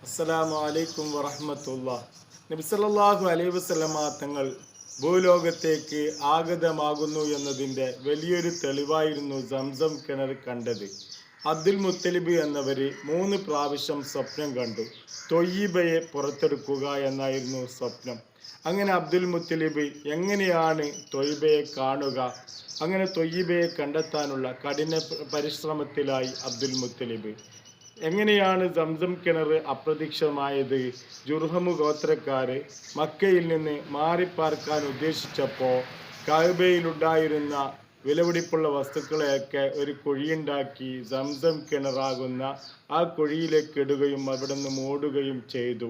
അസ്സലാമു അലൈക്കും വറഹ്മത്തുള്ളാഹി. നബി സല്ലല്ലാഹു അലൈഹി വസല്ലമ തങ്ങൾ ഭൂലോകത്തേക്ക് ആഗതമാകുന്നു എന്നതിൻ്റെ വലിയൊരു തെളിവായിരുന്നു സംസം കിണർ കണ്ടത്. അബ്ദുൽ മുത്തലിബ് എന്നവർ 3 പ്രാവശ്യം സ്വപ്നം കണ്ടു. തൊയ്യിബയെ പുറത്തെടുക്കുക എന്നായിരുന്നു സ്വപ്നം. അങ്ങനെ അബ്ദുൽ മുത്തലിബ് എങ്ങനെയാണ് തൊയ്യിബയെ കാണുക? അങ്ങനെ തൊയ്യിബയെ കണ്ടെത്താനുള്ള കഠിന പരിശ്രമത്തിലായി അബ്ദുൽ മുത്തലിബ്. എങ്ങനെയാണ് സംസം കിണർ അപ്രത്യക്ഷമായത്? ജുർഹമു ഗോത്രക്കാർ മക്കയിൽ നിന്ന് മാറിപ്പാർക്കാൻ ഉദ്ദേശിച്ചപ്പോൾ കഅബയിലുണ്ടായിരുന്ന വിലപിടിപ്പുള്ള വസ്തുക്കളെയൊക്കെ ഒരു കുഴിയുണ്ടാക്കി സംസം കിണറാകുന്ന ആ കുഴിയിലേക്ക് ഇടുകയും അവിടെ നിന്ന് മൂടുകയും ചെയ്തു.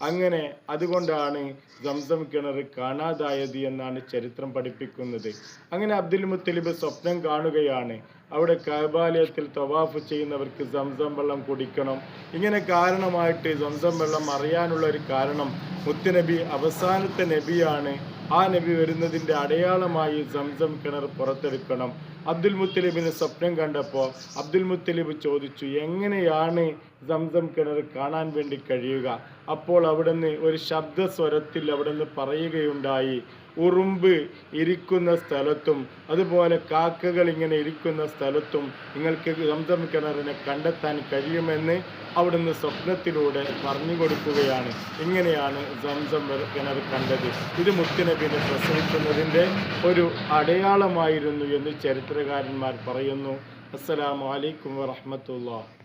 അങ്ങനെ അതുകൊണ്ടാണ് സംസം കിണർ കാണാതായത് എന്നാണ് ചരിത്രം പഠിപ്പിക്കുന്നത്. അങ്ങനെ അബ്ദുൽ മുത്തലിബ് സ്വപ്നം കാണുകയാണ്, അവിടെ കഅബാലയത്തിൽ തവാഫ് ചെയ്യുന്നവർക്ക് സംസം വെള്ളം കുടിക്കണം. ഇങ്ങനെ കാരണമായിട്ട് സംസം വെള്ളം അറിയാനുള്ള ഒരു കാരണം, മുത്തുനബി അവസാനത്തെ നബിയാണ്. ആ നബി വരുന്നതിൻ്റെ അടയാളമായി സംസം കിണർ പുറത്തെടുക്കണം. അബ്ദുൽ മുത്തലിബിന് സ്വപ്നം കണ്ടപ്പോൾ അബ്ദുൽ മുത്തലിബ് ചോദിച്ചു, എങ്ങനെയാണ് സംസം കിണർ കാണാൻ വേണ്ടി കഴിയുക? അപ്പോൾ അവിടുന്ന് ഒരു ശബ്ദസ്വരത്തിൽ അവിടുന്ന് പറയുകയുണ്ടായി, ഉറുമ്പ് ഇരിക്കുന്ന സ്ഥലത്തും അതുപോലെ കാക്കകൾ ഇങ്ങനെ ഇരിക്കുന്ന സ്ഥലത്തും നിങ്ങൾക്ക് സംസം കിണറിനെ കണ്ടെത്താൻ കഴിയുമെന്ന് അവിടുന്ന് സ്വപ്നത്തിലൂടെ പറഞ്ഞു കൊടുക്കുകയാണ്. ഇങ്ങനെയാണ് സംസം കിണർ കണ്ടത്. ഇത് മുത്തുനബിനെ പ്രസവിക്കുന്നതിൻ്റെ ഒരു അടയാളമായിരുന്നു എന്ന് ചരിത്രകാരന്മാർ പറയുന്നു. അസ്സലാമു അലൈക്കും വറഹ്മത്തുള്ളാഹി.